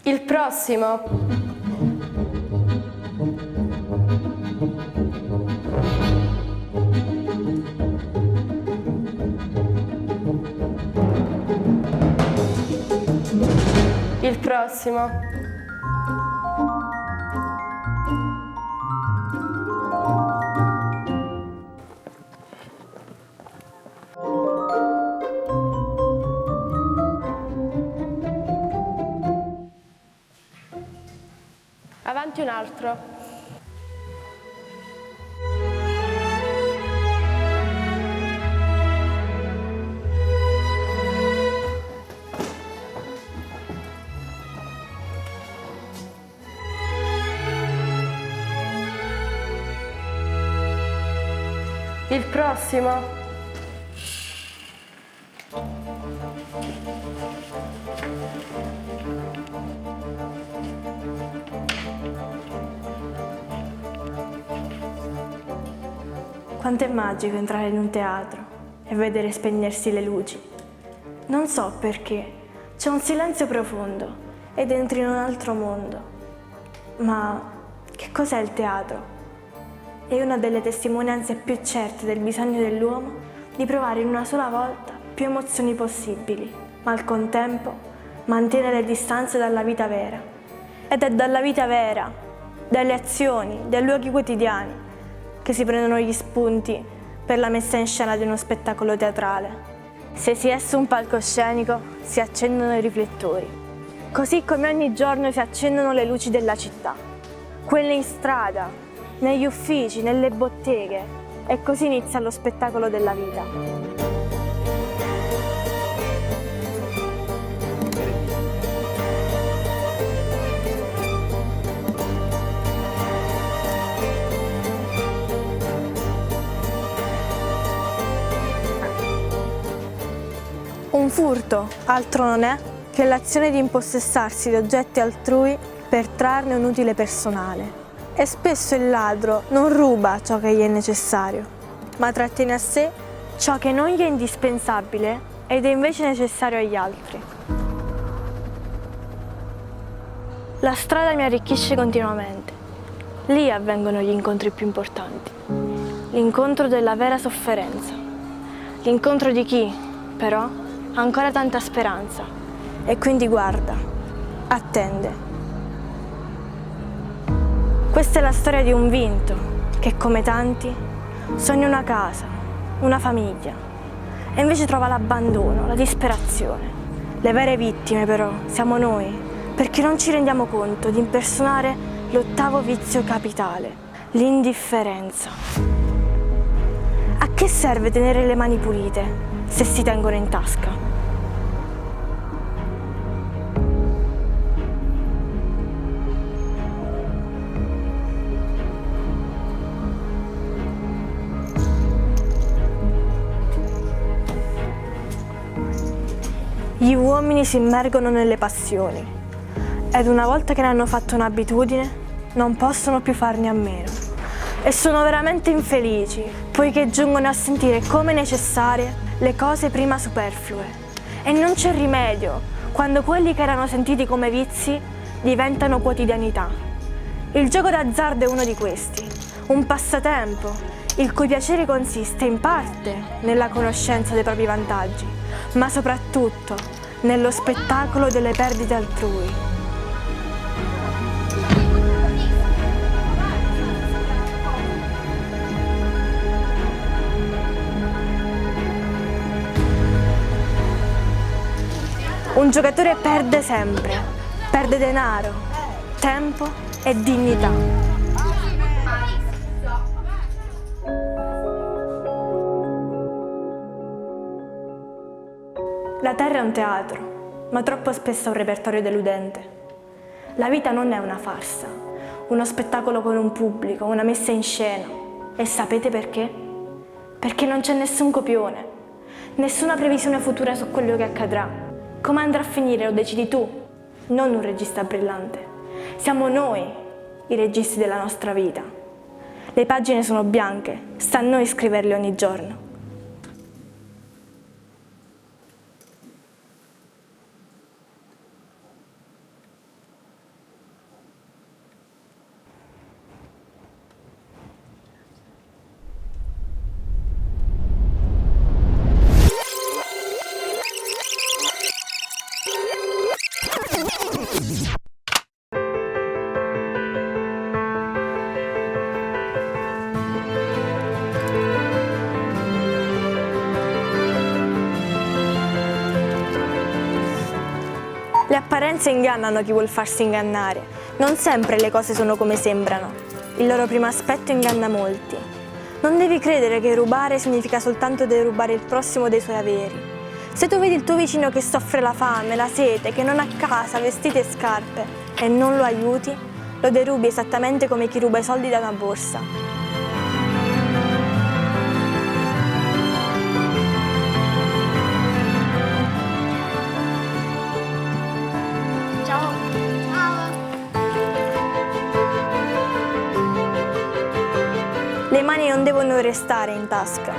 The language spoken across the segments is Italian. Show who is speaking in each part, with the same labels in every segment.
Speaker 1: Il prossimo. Il prossimo. Avanti un altro. Il prossimo.
Speaker 2: Quanto è magico entrare in un teatro e vedere spegnersi le luci. Non so perché, c'è un silenzio profondo ed entri in un altro mondo. Ma che cos'è il teatro? È una delle testimonianze più certe del bisogno dell'uomo di provare in una sola volta più emozioni possibili, ma al contempo mantiene le distanze dalla vita vera. Ed è dalla vita vera, dalle azioni, dai luoghi quotidiani, che si prendono gli spunti per la messa in scena di uno spettacolo teatrale. Se si è su un palcoscenico, si accendono i riflettori, così come ogni giorno si accendono le luci della città, quelle in strada, negli uffici, nelle botteghe, e così inizia lo spettacolo della vita. Un furto altro non è che l'azione di impossessarsi di oggetti altrui per trarne un utile personale. E spesso il ladro non ruba ciò che gli è necessario, ma trattiene a sé ciò che non gli è indispensabile ed è invece necessario agli altri. La strada mi arricchisce continuamente. Lì avvengono gli incontri più importanti. L'incontro della vera sofferenza. L'incontro di chi, però, ha ancora tanta speranza e quindi guarda, attende. Questa è la storia di un vinto che, come tanti, sogna una casa, una famiglia e invece trova l'abbandono, la disperazione. Le vere vittime però siamo noi, perché non ci rendiamo conto di impersonare l'ottavo vizio capitale, l'indifferenza. A che serve tenere le mani pulite se si tengono in tasca? Gli uomini si immergono nelle passioni ed una volta che ne hanno fatto un'abitudine non possono più farne a meno e sono veramente infelici poiché giungono a sentire come necessarie le cose prima superflue e non c'è rimedio quando quelli che erano sentiti come vizi diventano quotidianità. Il gioco d'azzardo è uno di questi, un passatempo il cui piacere consiste in parte nella conoscenza dei propri vantaggi, ma soprattutto nello spettacolo delle perdite altrui. Un giocatore perde sempre, perde denaro, tempo e dignità. La terra è un teatro, ma troppo spesso è un repertorio deludente. La vita non è una farsa, uno spettacolo con un pubblico, una messa in scena. E sapete perché? Perché non c'è nessun copione, nessuna previsione futura su quello che accadrà. Come andrà a finire lo decidi tu, non un regista brillante. Siamo noi i registi della nostra vita. Le pagine sono bianche, sta a noi scriverle ogni giorno. apparenze ingannano chi vuol farsi ingannare. Non sempre le cose sono come sembrano. Il loro primo aspetto inganna molti. Non devi credere che rubare significa soltanto derubare il prossimo dei suoi averi. Se tu vedi il tuo vicino che soffre la fame, la sete, che non ha casa, vestiti e scarpe e non lo aiuti, lo derubi esattamente come chi ruba i soldi da una borsa. Le mani non devono restare in tasca.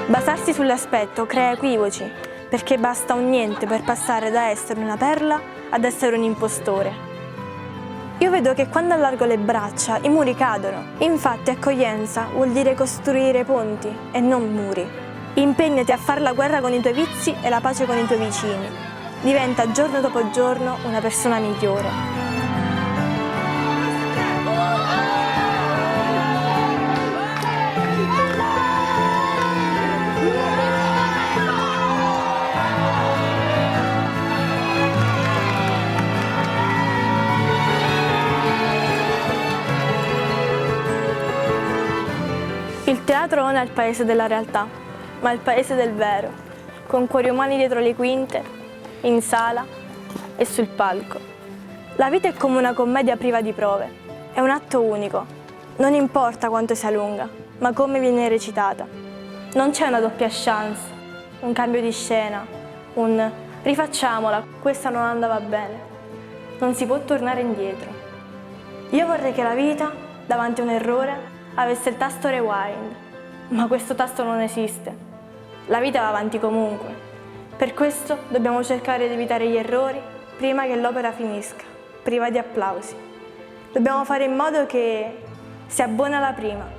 Speaker 2: Basarsi sull'aspetto crea equivoci, perché basta un niente per passare da essere una perla ad essere un impostore. Io vedo che quando allargo le braccia i muri cadono. Infatti accoglienza vuol dire costruire ponti e non muri. Impegnati a fare la guerra con i tuoi vizi e la pace con i tuoi vicini. Diventa giorno dopo giorno una persona migliore. Il teatro non è il paese della realtà, ma il paese del vero, con cuori umani dietro le quinte, in sala e sul palco. La vita è come una commedia priva di prove, è un atto unico. Non importa quanto sia lunga, ma come viene recitata. Non c'è una doppia chance, un cambio di scena, un rifacciamola, questa non andava bene. Non si può tornare indietro. Io vorrei che la vita, davanti a un errore, avesse il tasto rewind, ma questo tasto non esiste. La vita va avanti comunque. Per questo dobbiamo cercare di evitare gli errori prima che l'opera finisca, priva di applausi. Dobbiamo fare in modo che sia buona la prima